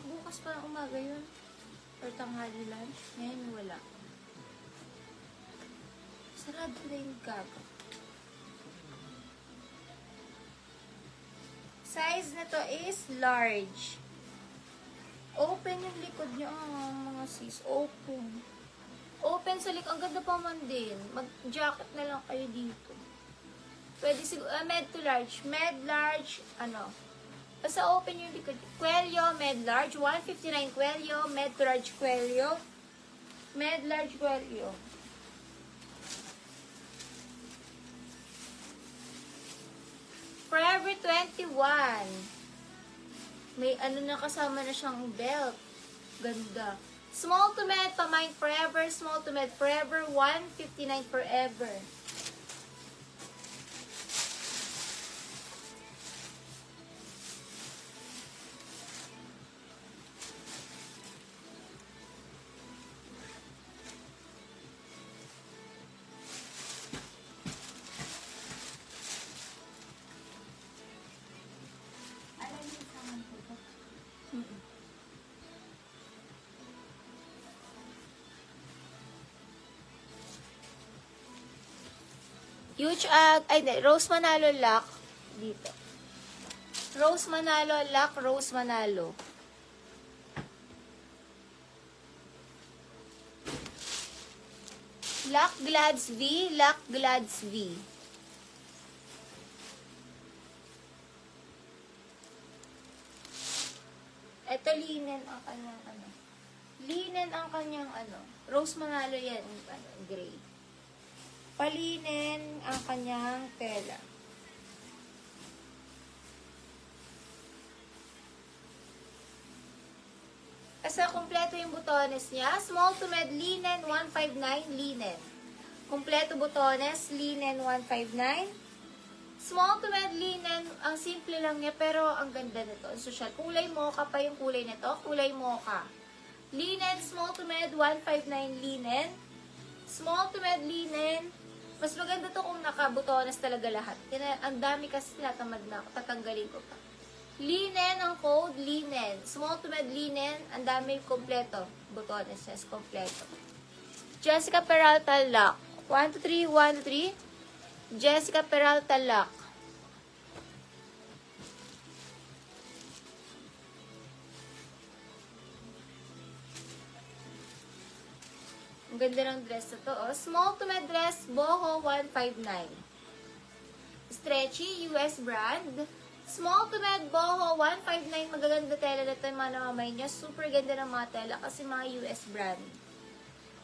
bukas pa ng umaga yun. Or tanghali lunch. Ngayon wala. Sarado na yung gaga. Size na to is large. Open yung likod nyo, mga sis. Open. Open sa likod. Ang ganda pa man din. Mag-jacket na lang kayo dito. Pwede siguro, med to large. Med, large, basta open yung likod. Cuello, med, large. 159 cuello. Med to large cuello. Med, large cuello. Forever 21. May na kasama na siyang belt. Ganda. Small to med, pamine forever. Small to med forever. 159 forever. Huge Rose Manalo lock dito. Rose Manalo lock, Rose Manalo. Lock Glads V, Lock Glads V. Ito linen ang kanyang Linen ang kanyang Rose Manalo yan, gray. Palinen ang kanyang tela. Asa kompleto yung butones niya. Small to med linen 159 linen. Kompleto butones linen 159. Small to med linen, ang simple lang niya pero ang ganda nito. Ang social. Kulay mocha pa yung kulay nito. Kulay mocha. Linen small to med 159 linen. Small to med linen. Mas maganda to kung nakabutones talaga lahat. Ang dami kasi tinatamad na. Tatanggalin ko pa. Linen ang code, linen. Small to med linen. Ang dami kompleto. Butones yes, kompleto. Jessica Peralta lock. 1, 2, 3, 1, 2, 3. Jessica Peralta lock. Ang ganda ng dress na to. Small to med dress, boho 159. Stretchy, US brand. Small to med, boho 159. Magaganda tela na ito yung mga namamay niya. Super ganda ng mga tela kasi mga US brand.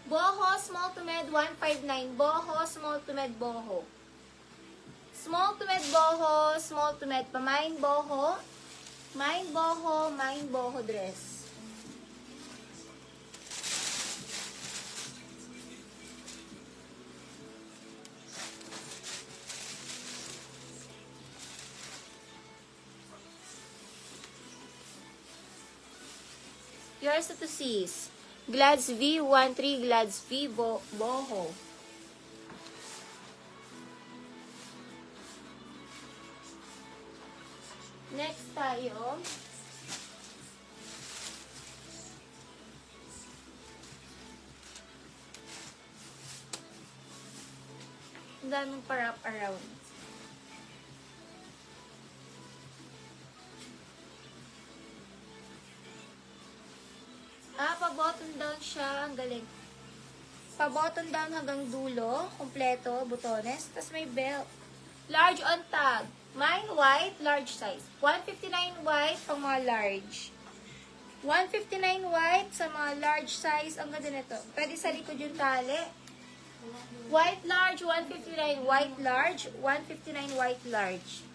Boho, small to med 159. Boho, small to med, boho. Small to med, boho. Small to med, pamine, boho. Mine, boho dress. Yours to seize. Glads V, 1-3, Glads V, boho. Next tayo. Ang daming pa-wrap around. Pa-bottom down siya. Ang galing. Pa-bottom down hanggang dulo. Kompleto. Butones. Tapos may belt. Large on tag. Mine white. Large size. 159 white pang mga large. 159 white sa mga large size. Ang ganda nito. Pwede sa likod yung tali. White large. 159 white large. 159 white large.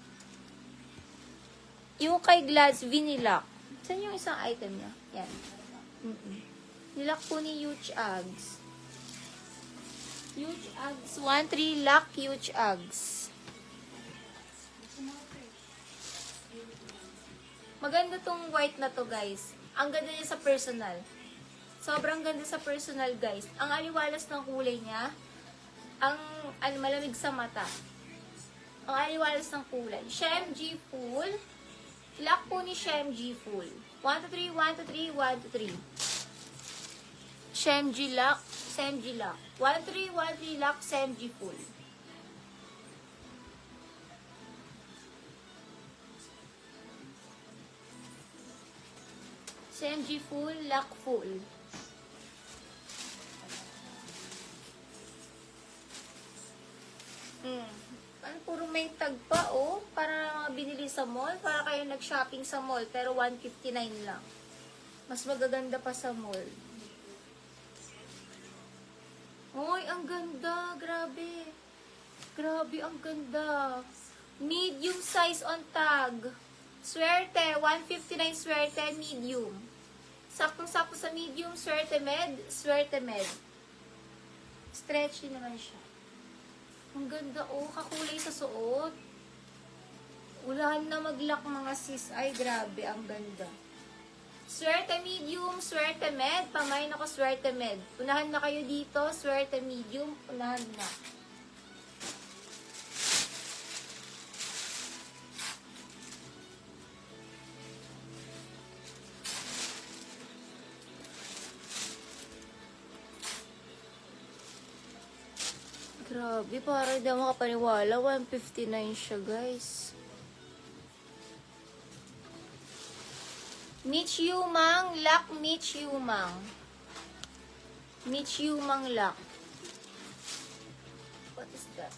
Yung kay Glads Vinilock. Saan yung isang item niya? Yan. Nilak po ni Huge Uggs. Huge Uggs 1-3 lock Huge Uggs. Maganda tong white na to, guys. Ang ganda niya sa personal. Sobrang ganda sa personal, guys. Ang aliwalas ng kulay niya. Ang malamig sa mata. Ang aliwalas ng kulay. Shem G Full. Lock po ni Shem G Full. 1 to 3, 1 to 3, 1 to 3. Semji lock, Semji lock. 1 to 3, 1 to 3 lock, Semji full. Semji full, lock full. Ano, puro may tag pa, oh. Para mga binili sa mall. Para kayo nag-shopping sa mall. Pero 159 lang. Mas magaganda pa sa mall. Uy, ang ganda. Grabe. Grabe, ang ganda. Medium size on tag. Swerte. 159 swerte. Medium. Saktong-sakto sa medium. Swerte med. Swerte med. Stretchy naman siya. Ang ganda, oh. Kakulay sa suot. Ulahan na mag-lock mga sis. Ay, grabe. Ang ganda. Swerte medium, swerte med. Pamain ako swerte med. Unahan na kayo dito. Swerte medium. Unahan na. Grabe, parang hindi ako makapaniwala. 159 siya, guys. Mitch Yumang, lock Mitch Yumang. Mitch Yumang lock. What is that?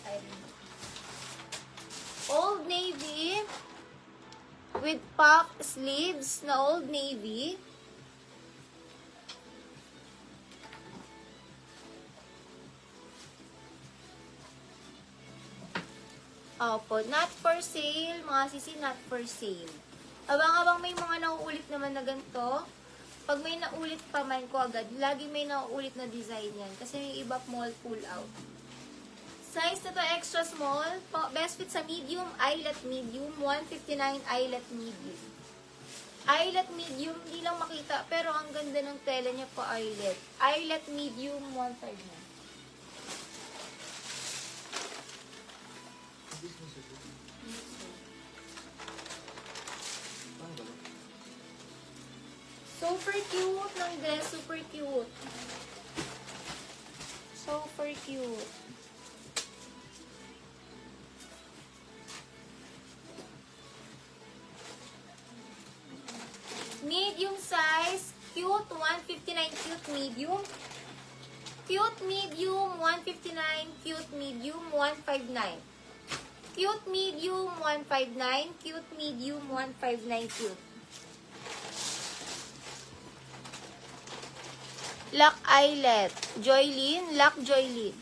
I don't know. Old Navy with puff sleeves na Old Navy. Opo, not for sale. Mga sisi, not for sale. Abang-abang may mga nauulit naman na ganito. Pag may nauulit pa man ko agad, lagi may nauulit na design yan. Kasi yung iba mall pull out. Size na to extra small. Best fit sa medium, eyelet medium. 159 eyelet medium. Eyelet medium, hindi lang makita. Pero ang ganda ng tela niya po eyelet. Eyelet medium, 159. Super cute ng dress. Super cute. Super cute. Medium size. Cute. 159 cute medium. Cute medium. 159. Cute medium. 159. Cute medium. 159. Cute medium. 159 cute. Lock eyelet. Joylyn. Lock Joylyn.